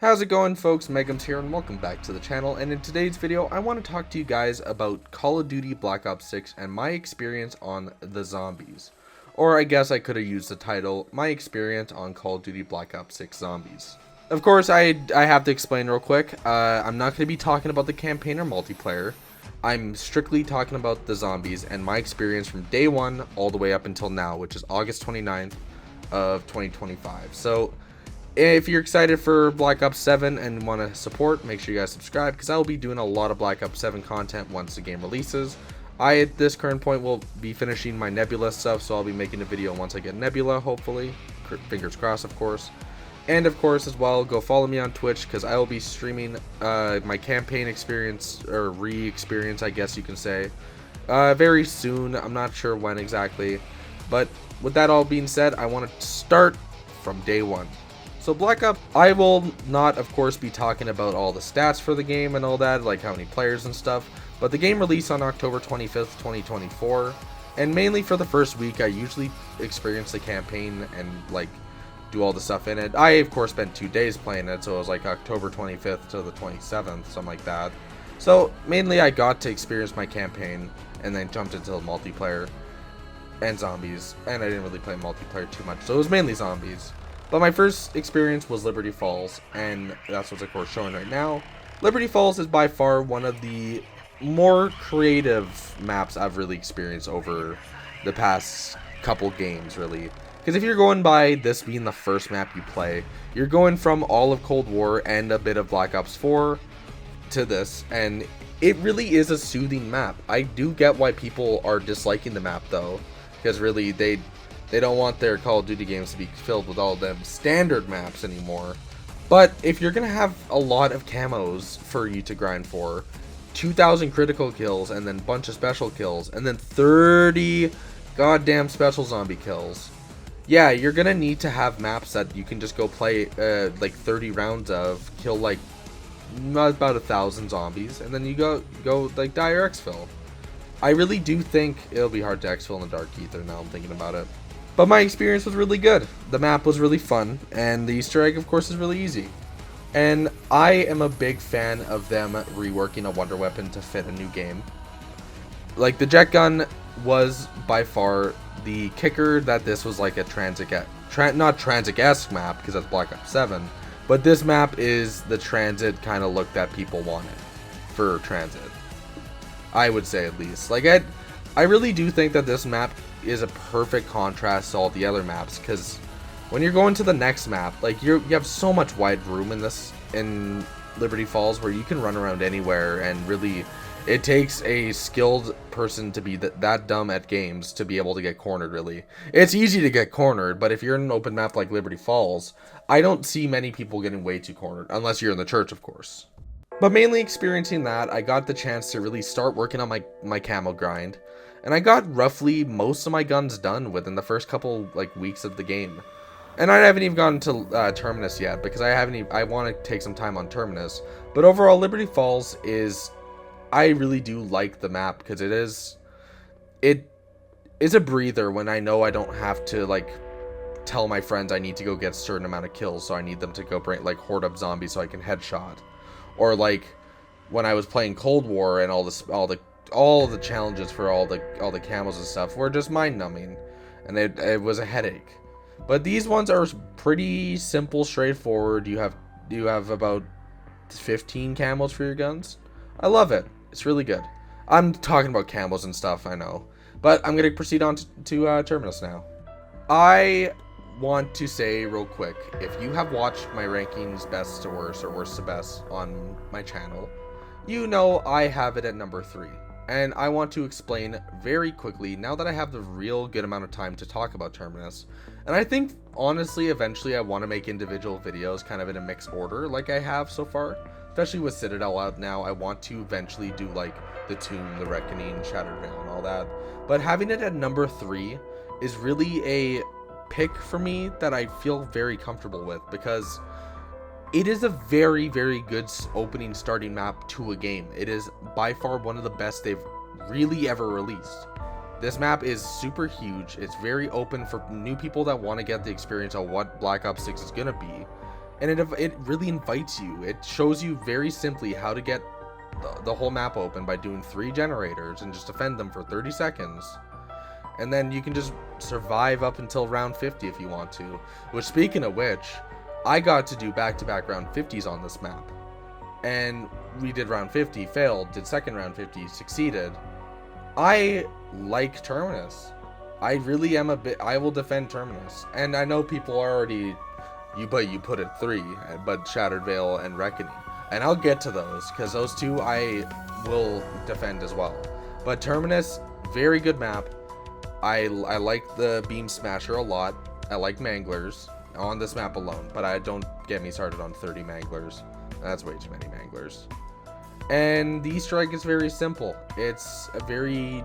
How's it going, folks? Magems here, and welcome back to the channel. And in today's video, I want to talk to you guys about Call of Duty Black Ops 6 and my experience on the zombies. Or I guess I could have used the title, My Experience on Call of Duty Black Ops 6 Zombies. Of course, I have to explain real quick. I'm not going to be talking about the campaign or multiplayer. I'm strictly talking about the zombies and my experience from day one all the way up until now, which is August 29th of 2025. So if you're excited for Black Ops 7 and want to support, make sure you guys subscribe, because I will be doing a lot of Black Ops 7 content once the game releases. I, at this current point, will be finishing my Nebula stuff, so I'll be making a video once I get Nebula, hopefully. Fingers crossed, of course. And, of course, as well, go follow me on Twitch, because I will be streaming my campaign experience, or re-experience, I guess you can say, very soon. I'm not sure when exactly. But with that all being said, I want to start from day one. So Black Ops, I will not, of course, be talking about all the stats for the game and all that, like how many players and stuff, but the game released on October 25th, 2024, and mainly for the first week, I usually experience the campaign and, like, do all the stuff in it. I, of course, spent 2 days playing it, so it was, like, October 25th to the 27th, something like that. So, mainly, I got to experience my campaign, and then jumped into the multiplayer and zombies, and I didn't really play multiplayer too much, so it was mainly zombies. But my first experience was Liberty Falls, and that's what's of course showing right now. Liberty Falls is by far one of the more creative maps I've really experienced over the past couple games, really. Because if you're going by this being the first map you play, you're going from all of Cold War and a bit of Black Ops 4 to this, and it really is a soothing map. I do get why people are disliking the map though, because really they don't want their Call of Duty games to be filled with all of them standard maps anymore. But if you're going to have a lot of camos for you to grind for, 2,000 critical kills, and then a bunch of special kills, and then 30 goddamn special zombie kills, yeah, you're going to need to have maps that you can just go play like 30 rounds of, kill like about 1,000 zombies, and then you go like die or exfil. I really do think it'll be hard to exfil in the Dark Ether now I'm thinking about it. But my experience was really good. The map was really fun, and the Easter egg, of course, is really easy. And I am a big fan of them reworking a wonder weapon to fit a new game. Like, the jet gun was by far the kicker that this was like a not transit-esque map, because that's Black Ops 7, but this map is the transit kind of look that people wanted for transit. I would say, at least. Like, I really do think that this map is a perfect contrast to all the other maps, because when you're going to the next map, like, you have so much wide room in Liberty Falls where you can run around anywhere, and really it takes a skilled person to be that dumb at games to be able to get cornered. Really, it's easy to get cornered, but if you're in an open map like Liberty Falls, I don't see many people getting way too cornered, unless you're in the church, of course. But mainly experiencing that, I got the chance to really start working on my camo grind. And I got roughly most of my guns done within the first couple weeks of the game. And I haven't even gotten to Terminus yet, because I want to take some time on Terminus. But overall, Liberty Falls I really do like the map, because it is a breather when I know I don't have to tell my friends I need to go get a certain amount of kills, so I need them to go horde up zombies so I can headshot. Or when I was playing Cold War and all the challenges for all the camos and stuff were just mind-numbing, and it was a headache. But these ones are pretty simple, straightforward. You have about 15 camos for your guns. I love it. It's really good. I'm talking about camos and stuff, I know, but I'm gonna proceed on to Terminus now. I want to say real quick, if you have watched my rankings best to worst or worst to best on my channel, you know I have it at number 3. And I want to explain very quickly, now that I have the real good amount of time to talk about Terminus. And I think, honestly, eventually I want to make individual videos kind of in a mixed order like I have so far. Especially with Citadel out now, I want to eventually do the Tomb, the Reckoning, Shattered Veil, and all that. But having it at number 3 is really a pick for me that I feel very comfortable with, because it is a very, very good opening starting map to a game. It is by far one of the best they've really ever released. This map is super huge. It's very open for new people that want to get the experience of what Black Ops 6 is going to be. and it really invites you. It shows you very simply how to get the whole map open by doing 3 generators and just defend them for 30 seconds. And then you can just survive up until round 50 if you want to. Which, speaking of which, I got to do back-to-back round 50s on this map. And we did round 50, failed, did second round 50, succeeded. I like Terminus. I really am I will defend Terminus. And I know people are already, you put it 3, but Shattered Veil and Reckoning. And I'll get to those, because those 2 I will defend as well. But Terminus, very good map. I like the Beam Smasher a lot. I like Manglers on this map alone, but I don't get me started on 30 Manglers. That's way too many Manglers. And the Easter egg is very simple. It's a very,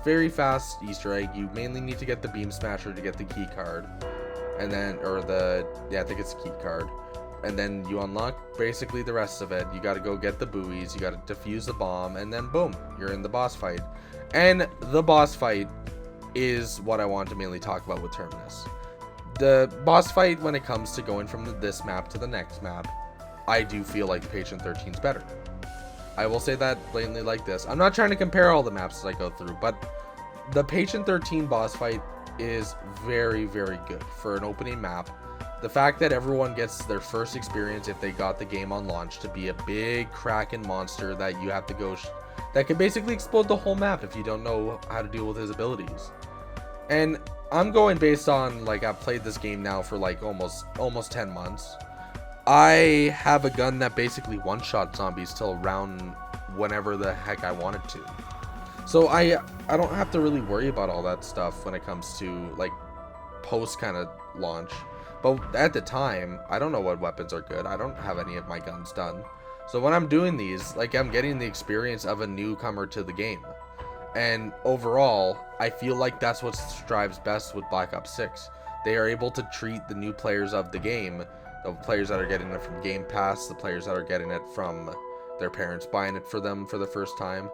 very fast Easter egg. You mainly need to get the Beam Smasher to get the key card. And then, I think it's the key card. And then you unlock basically the rest of it. You gotta go get the buoys, you gotta defuse the bomb, and then boom, you're in the boss fight. And the boss fight is what I want to mainly talk about with Terminus. The boss fight, when it comes to going from this map to the next map, I do feel like the Patient 13 is better. I will say that blatantly like this. I'm not trying to compare all the maps as I go through, but the Patient 13 boss fight is very, very good for an opening map. The fact that everyone gets their first experience if they got the game on launch to be a big Kraken monster that you have to go that can basically explode the whole map if you don't know how to deal with his abilities. And I'm going based on, like, I've played this game now for like almost 10 months. I have a gun that basically one-shot zombies till around whenever the heck I wanted to. So I don't have to really worry about all that stuff when it comes to like post kind of launch. But at the time, I don't know what weapons are good. I don't have any of my guns done. So when I'm doing these, like, I'm getting the experience of a newcomer to the game. And overall, I feel like that's what strives best with Black Ops 6. They are able to treat the new players of the game, the players that are getting it from Game Pass, the players that are getting it from their parents buying it for them for the first time.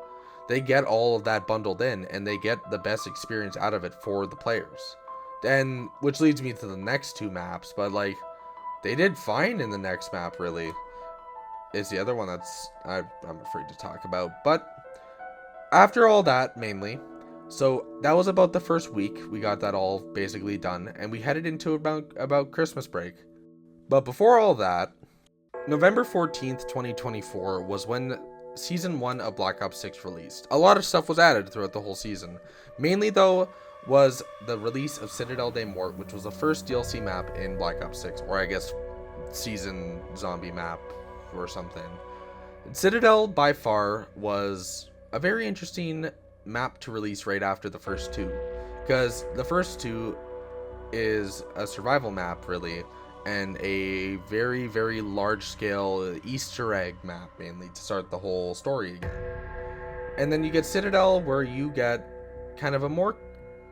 They get all of that bundled in, and they get the best experience out of it for the players. And which leads me to the next 2 maps, but like, they did fine in the next map, really. Is the other one that's I'm afraid to talk about. But after all that, mainly, so that was about the first week. We got that all basically done, and we headed into about Christmas break. But before all that, November 14th, 2024 was when Season 1 of Black Ops 6 released. A lot of stuff was added throughout the whole season. Mainly, though, was the release of Citadel de Mort, which was the first DLC map in Black Ops 6, or I guess season zombie map or something. Citadel, by far, was a very interesting map to release right after the first 2, because the first 2 is a survival map, really, and a very, very large-scale Easter egg map, mainly, to start the whole story again. And then you get Citadel, where you get kind of a more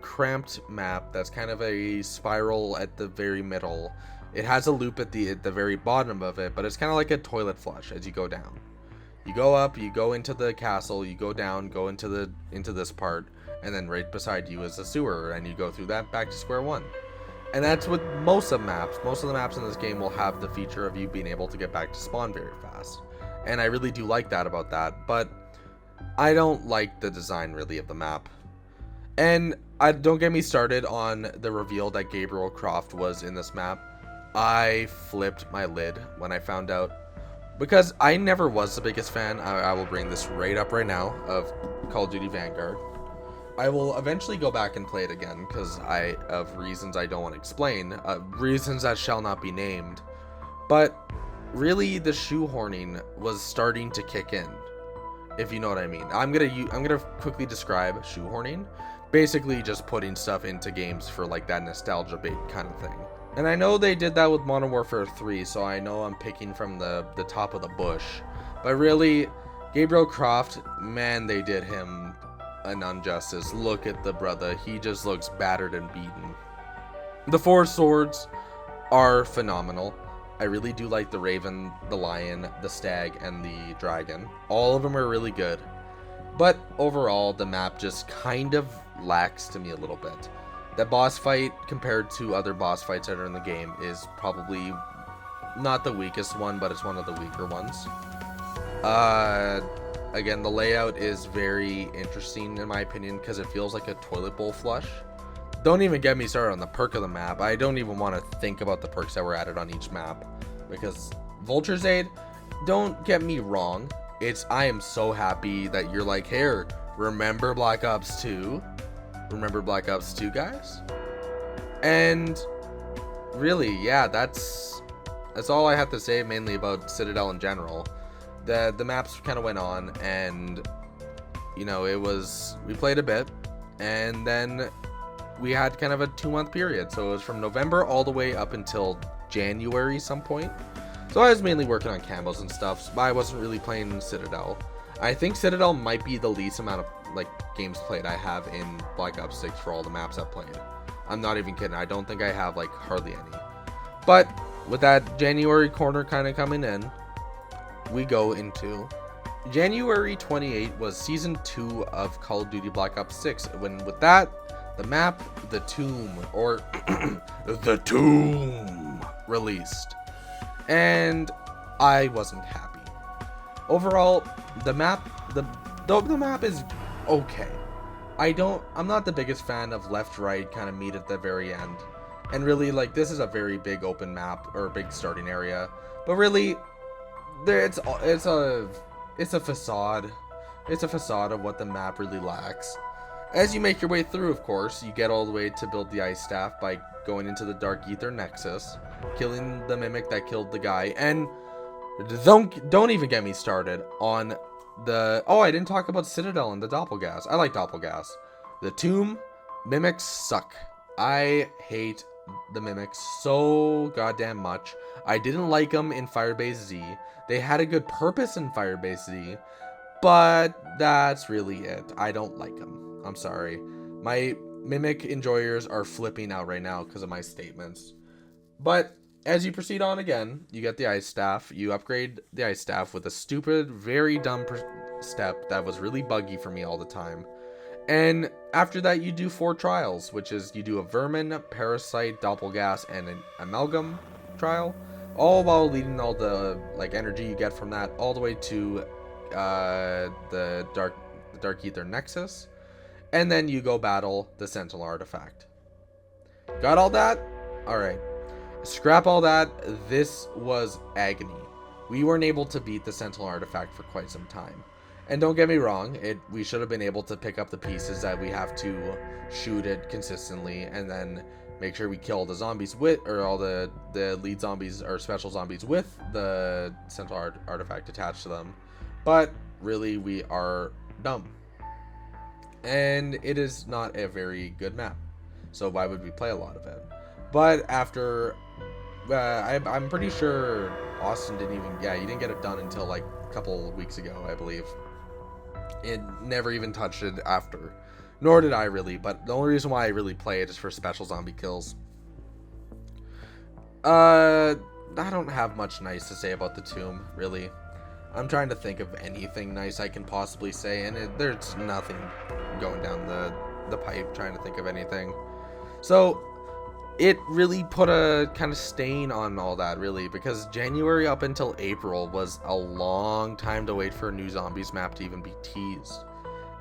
cramped map that's kind of a spiral at the very middle. It has a loop at the very bottom of it, but it's kind of like a toilet flush as you go down. You go up, you go into the castle, you go down, go into this part, and then right beside you is the sewer, and you go through that back to square one. And that's with most of the maps. Most of the maps in this game will have the feature of you being able to get back to spawn very fast. And I really do like that about that, but I don't like the design really of the map. And don't get me started on the reveal that Gabriel Croft was in this map. I flipped my lid when I found out, because I never was the biggest fan. I will bring this right up right now of Call of Duty Vanguard. I will eventually go back and play it again because of reasons I don't want to explain, reasons that shall not be named. But really, the shoehorning was starting to kick in, if you know what I mean. I'm gonna quickly describe shoehorning. Basically, just putting stuff into games for like that nostalgia bait kind of thing. And I know they did that with Modern Warfare 3, so I know I'm picking from the top of the bush. But really, Gabriel Croft, man, they did him an injustice. Look at the brother. He just looks battered and beaten. The 4 swords are phenomenal. I really do like the Raven, the Lion, the Stag, and the Dragon. All of them are really good. But overall, the map just kind of lacks to me a little bit. The boss fight, compared to other boss fights that are in the game, is probably not the weakest one, but it's one of the weaker ones. Again, the layout is very interesting in my opinion because it feels like a toilet bowl flush. Don't even get me started on the perk of the map. I don't even want to think about the perks that were added on each map because Vulture's Aid, don't get me wrong, I am so happy that you're like, here, remember Black Ops 2? Remember Black Ops 2, guys? And really, yeah, that's all I have to say mainly about Citadel in general. The maps kind of went on, and you know, we played a bit, and then we had kind of a 2-month period. So it was from November all the way up until January some point. So I was mainly working on camos and stuff, but I wasn't really playing Citadel. I think Citadel might be the least amount of like games played I have in Black Ops 6 for all the maps I've played. I'm not even kidding. I don't think I have like hardly any. But with that January corner kind of coming in, we go into January 28 was season 2 of Call of Duty Black Ops 6. When with that, the map, The Tomb, or The Tomb, released. And I wasn't happy. Overall, the map is okay. I'm not the biggest fan of left-right kind of meet at the very end. And really, like, this is a very big open map, or a big starting area. But really, it's a facade. It's a facade of what the map really lacks. As you make your way through, of course, you get all the way to build the ice staff by going into the Dark Ether Nexus, killing the mimic that killed the guy, and don't even get me started on I didn't talk about Citadel and the Doppelgas. I like Doppelgas. The Tomb mimics suck. I hate the mimics so goddamn much. I didn't like them in Firebase Z. They had a good purpose in Firebase Z, but that's really it. I don't like them. I'm sorry. My mimic enjoyers are flipping out right now because of my statements. But as you proceed on again, you get the ice staff. You upgrade the ice staff with a stupid, very dumb step that was really buggy for me all the time. And after that, you do 4 trials, which is you do a vermin, parasite, doppelgas, and an amalgam trial, all while leading all the like energy you get from that all the way to the dark ether nexus, and then you go battle the sentinel artifact. Got all that? All right. Scrap all that. This was agony. We weren't able to beat the sentinel artifact for quite some time. And don't get me wrong, we should have been able to pick up the pieces that we have to shoot it consistently and then make sure we kill the zombies with, or all the lead zombies or special zombies with the sentinel artifact attached to them. But really, we are dumb. And it is not a very good map. So why would we play a lot of it? But after, I'm pretty sure Austin you didn't get it done until like a couple weeks ago, I believe. It never even touched it after. Nor did I really, but the only reason why I really play it is for special zombie kills. I don't have much nice to say about the Tomb, really. I'm trying to think of anything nice I can possibly say, and there's nothing going down the pipe trying to think of anything. So it really put a kind of stain on all that, really, because January up until April was a long time to wait for a new zombies map to even be teased.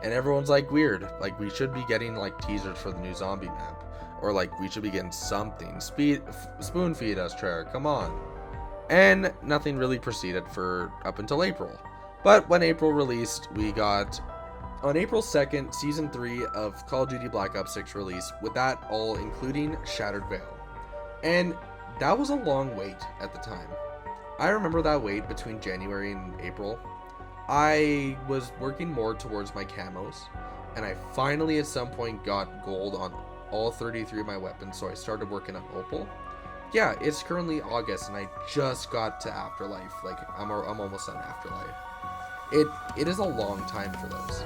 And everyone's like, weird, like we should be getting like teasers for the new zombie map, or like we should be getting something. Spoon feed us, Treyarch, come on. And nothing really proceeded for up until April. But when April released, we got on April 2nd, Season 3 of Call of Duty Black Ops 6 release, with that all including Shattered Veil. And that was a long wait at the time. I remember that wait between January and April. I was working more towards my camos, and I finally at some point got gold on all 33 of my weapons, so I started working on Opal. Yeah, it's currently August, and I just got to Afterlife. Like, I'm almost done Afterlife. It is a long time for those,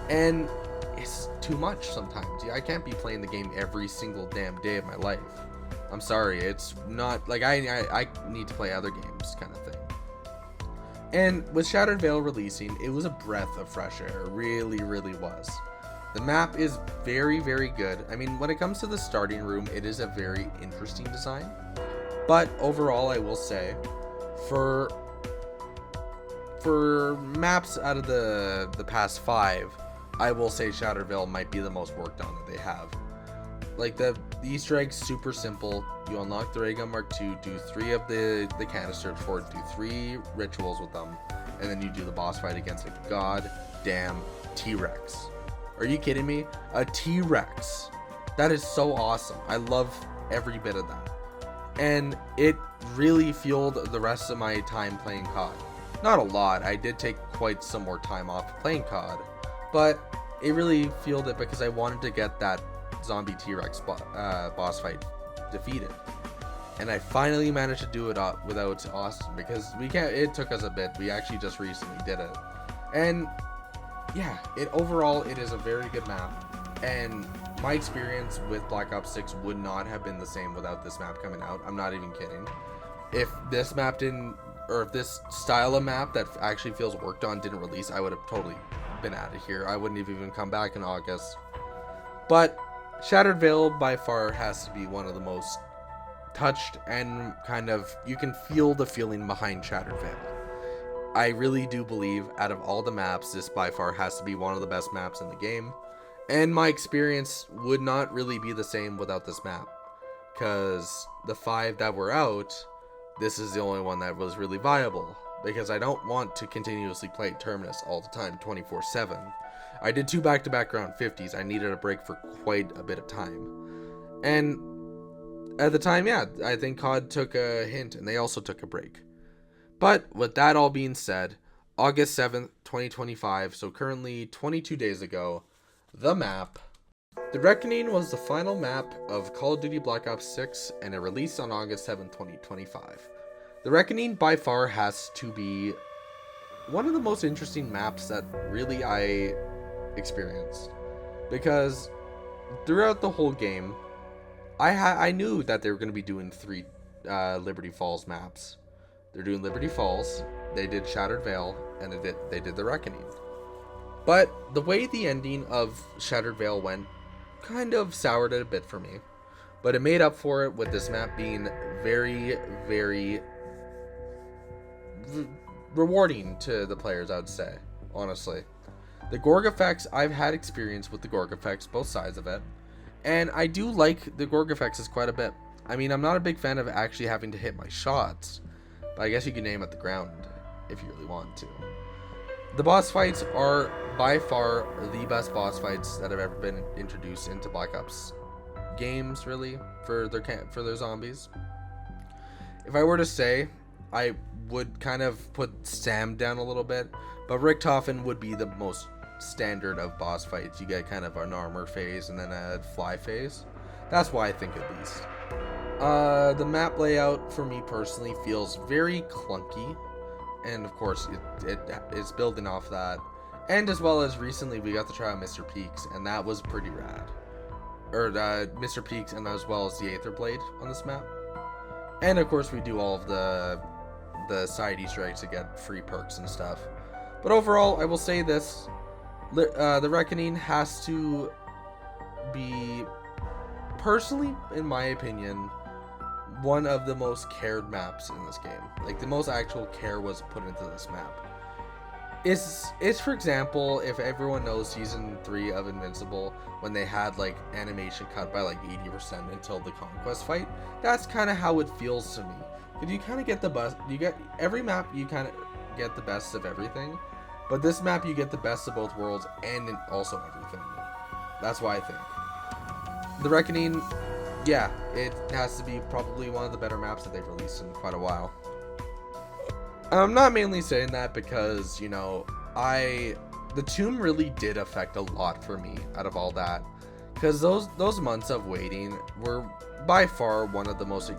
and it's too much sometimes. I can't be playing the game every single damn day of my life. I'm sorry, it's not like I need to play other games kind of thing. And with Shattered Veil releasing, it was a breath of fresh air. It really, really was. The map is very, very good. I mean, when it comes to the starting room, it is a very interesting design. But overall, I will say, for maps out of the past 5, I will say Shattered Vale might be the most worked on that they have. Like the Easter eggs, super simple. You unlock the ray gun Mark II, do 3 of the canisters for it, do 3 rituals with them, and then you do the boss fight against a goddamn T-Rex. Are you kidding me? A T-Rex. That is so awesome. I love every bit of that. And it really fueled the rest of my time playing COD. Not a lot. I did take quite some more time off playing COD, but it really fueled it because I wanted to get that zombie T-Rex boss fight defeated. And I finally managed to do it without Austin, because it took us a bit. We actually just recently did it. And yeah, overall it is a very good map, and my experience with Black Ops 6 would not have been the same without this map coming out. I'm not even kidding. If this map didn't, or if this style of map that actually feels worked on didn't release, I would have totally been out of here. I wouldn't have even come back in August. But Shattered Vale by far has to be one of the most touched, and kind of, you can feel the feeling behind Shattered Vale. I really do believe out of all the maps, this by far has to be one of the best maps in the game. And my experience would not really be the same without this map, because the 5 that were out, this is the only one that was really viable, because I don't want to continuously play Terminus all the time 24/7. I did 2 back-to-back round 50s. I needed a break for quite a bit of time. And at the time, yeah, I think COD took a hint, and they also took a break. But with that all being said, August 7th, 2025, so currently 22 days ago, the map. The Reckoning was the final map of Call of Duty Black Ops 6, and it released on August 7th, 2025. The Reckoning by far has to be one of the most interesting maps that really I experienced, because throughout the whole game, I knew that they were going to be doing 3 Liberty Falls maps. They're doing Liberty Falls, they did Shattered Vale, and they did the Reckoning. But the way the ending of Shattered Vale went kind of soured it a bit for me. But it made up for it with this map being very, very rewarding to the players, I would say, honestly. The Gorg effects, I've had experience with the Gorg effects, both sides of it. And I do like the Gorg effects quite a bit. I mean, I'm not a big fan of actually having to hit my shots, but I guess you can aim at the ground if you really want to. The boss fights are by far the best boss fights that have ever been introduced into Black Ops games, really, for their zombies. If I were to say, I would kind of put Sam down a little bit, but Richtofen would be the most standard of boss fights. You get kind of an armor phase and then a fly phase. That's why I think, at least. The map layout for me personally feels very clunky, and of course it is building off that. And as well as recently we got to try out Mr. Peaks, and that was pretty rad. Or Mr. Peaks, and as well as the Aether Blade on this map. And of course we do all of the side Easter eggs to get free perks and stuff. But overall, I will say this: the Reckoning has to be, personally, in my opinion, one of the most cared maps in this game. Like, the most actual care was put into this map. It's for example, if everyone knows Season 3 of Invincible, when they had, like, animation cut by, like, 80% until the Conquest fight, that's kind of how it feels to me. Because you kind of get the best, every map, you kind of get the best of everything. But this map, you get the best of both worlds, and also everything. That's why I think the Reckoning, yeah, it has to be probably one of the better maps that they've released in quite a while. I'm not mainly saying that because, you know, the tomb really did affect a lot for me out of all that, because those months of waiting were by far one of the most,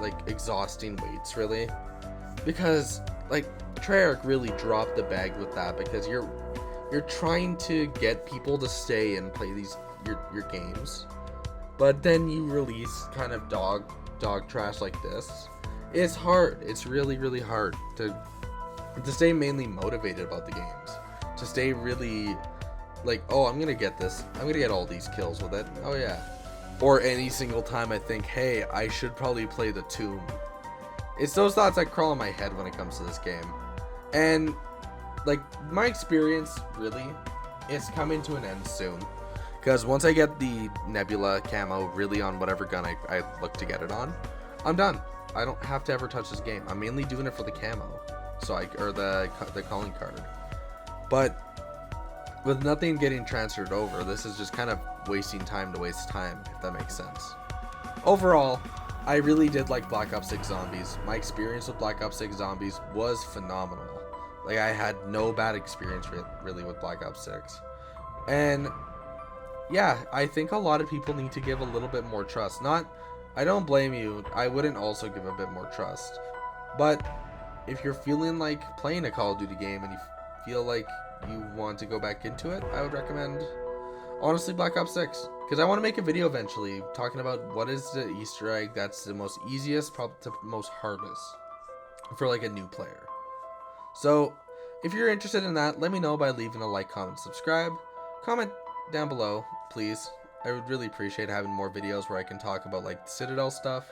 like, exhausting waits, really, because, like, Treyarch really dropped the bag with that, because you're trying to get people to stay and play your games, but then you release kind of dog trash like this. It's hard. It's really, really hard to stay mainly motivated about the games, to stay really like, oh, I'm gonna get this, I'm gonna get all these kills with it, oh yeah. Or any single time I think, hey, I should probably play the tomb, It's those thoughts that crawl in my head when it comes to this game. And like my experience really is coming to an end soon. Because once I get the Nebula camo really on whatever gun I look to get it on, I'm done. I don't have to ever touch this game. I'm mainly doing it for the camo, or the calling card. But with nothing getting transferred over, this is just kind of wasting time to waste time, if that makes sense. Overall, I really did like Black Ops 6 Zombies. My experience with Black Ops 6 Zombies was phenomenal. Like, I had no bad experience really with Black Ops 6. And yeah, I think a lot of people need to give a little bit more trust. I don't blame you. I wouldn't also give a bit more trust. But if you're feeling like playing a Call of Duty game and you feel like you want to go back into it, I would recommend, honestly, Black Ops 6. Because I want to make a video eventually talking about what is the Easter egg that's the most easiest, probably the most hardest for like a new player. So if you're interested in that, let me know by leaving a like, comment, subscribe. Comment down below, please. I would really appreciate having more videos where I can talk about like Citadel stuff.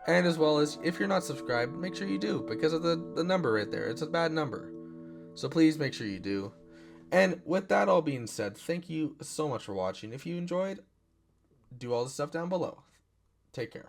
And as well as, if you're not subscribed, make sure you do, because of the number right there. It's a bad number. So please make sure you do. And with that all being said, thank you so much for watching. If you enjoyed, do all the stuff down below. Take care.